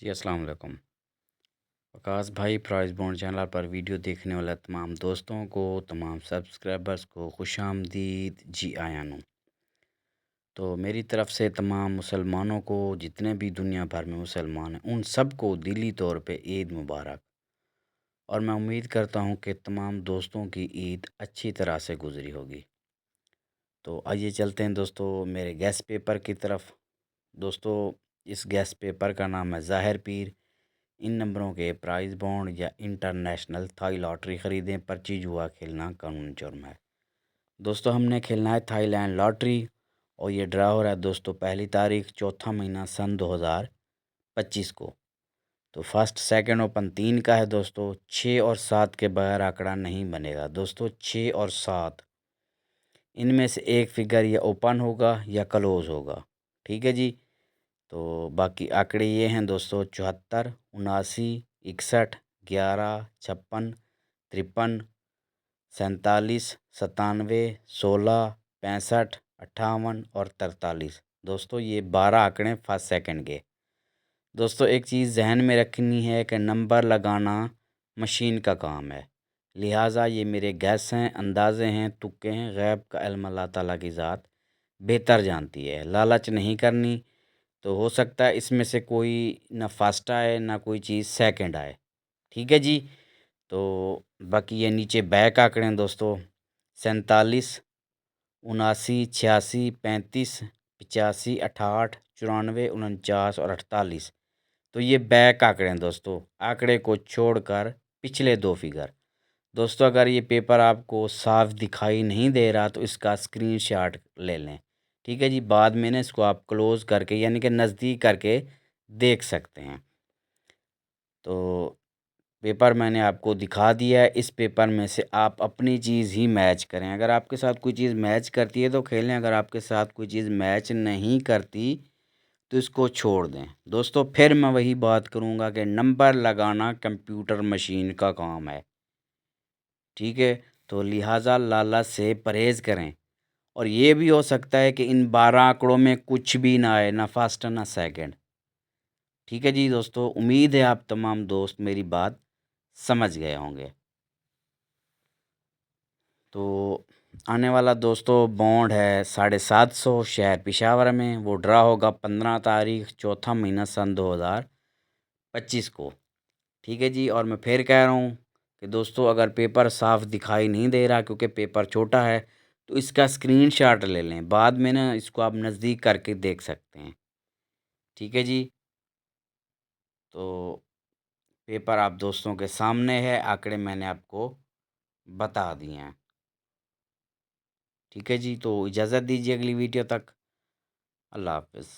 जी अस्सलाम वालेकुम। वकास भाई प्राइस बॉन्ड चैनल पर वीडियो देखने वाले तमाम दोस्तों को, तमाम सब्सक्राइबर्स को खुशामदीद जी आया नू। तो मेरी तरफ़ से तमाम मुसलमानों को, जितने भी दुनिया भर में मुसलमान हैं, उन सब को दिली तौर पे ईद मुबारक। और मैं उम्मीद करता हूँ कि तमाम दोस्तों की ईद अच्छी तरह से गुज़री होगी। तो आइए चलते हैं दोस्तों मेरे गेस्ट पेपर की तरफ। दोस्तों इस गेस्ट पेपर का नाम है ज़ाहिर पीर। इन नंबरों के प्राइज़ बॉन्ड या इंटरनेशनल थाई लॉटरी ख़रीदें, पर्ची जुआ खेलना कानूनी जुर्म है। दोस्तों हमने खेलना है थाईलैंड लॉटरी और ये ड्रा हो रहा है दोस्तों 1 तारीख चौथा महीना सन 2025 को। तो फर्स्ट सेकंड ओपन 3 का है दोस्तों। 6 और 7 के बगैर आंकड़ा नहीं बनेगा दोस्तों। 6 और 7 इनमें से एक फिगर या ओपन होगा या क्लोज़ होगा। ठीक है जी। तो बाकी आंकड़े ये हैं दोस्तों 74, 79, 61, 11, 56, 53, 47, 97, 16, 65, 58 और 43। दोस्तों ये 12 आंकड़े फर्स्ट सेकंड के। दोस्तों एक चीज़ जहन में रखनी है कि नंबर लगाना मशीन का काम है, लिहाजा ये मेरे गैस हैं, अंदाज़े हैं, तुक्के हैं। गैब का इल्म अल्लाह ताला की ज़ात बेहतर जानती है। लालच नहीं करनी। तो हो सकता है इसमें से कोई ना फर्स्ट आए ना कोई चीज़ सेकंड आए। ठीक है जी। तो बाकी ये नीचे बैक आंकड़े हैं दोस्तों 47, 79, 86, 35, 85, 68, 94, 49 और 48। तो ये बैक आंकड़े हैं दोस्तों, आंकड़े को छोड़कर पिछले दो फिगर। दोस्तों अगर ये पेपर आपको साफ दिखाई नहीं दे रहा तो इसका स्क्रीनशॉट ले लें। ठीक है जी। बाद में ना इसको आप क्लोज़ करके यानी कि नज़दीक करके देख सकते हैं। तो पेपर मैंने आपको दिखा दिया है। इस पेपर में से आप अपनी चीज़ ही मैच करें। अगर आपके साथ कोई चीज़ मैच करती है तो खेलें, अगर आपके साथ कोई चीज़ मैच नहीं करती तो इसको छोड़ दें। दोस्तों फिर मैं वही बात करूँगा कि नंबर लगाना कंप्यूटर मशीन का काम है। ठीक है। तो लिहाजा लालच से परहेज़ करें। और ये भी हो सकता है कि इन 12 आंकड़ों में कुछ भी ना आए, ना फर्स्ट ना सेकंड। ठीक है जी दोस्तों, उम्मीद है आप तमाम दोस्त मेरी बात समझ गए होंगे। तो आने वाला दोस्तों बॉन्ड है 750 शहर पेशावर में। वो ड्रा होगा 15 तारीख चौथा महीना सन 2025 को। ठीक है जी। और मैं फिर कह रहा हूँ कि दोस्तों अगर पेपर साफ दिखाई नहीं दे रहा क्योंकि पेपर छोटा है तो इसका स्क्रीनशॉट ले लें। बाद में ना इसको आप नज़दीक करके देख सकते हैं। ठीक है जी। तो पेपर आप दोस्तों के सामने है, आंकड़े मैंने आपको बता दिए हैं। ठीक है जी। तो इजाज़त दीजिए अगली वीडियो तक। अल्लाह हाफ़िज़।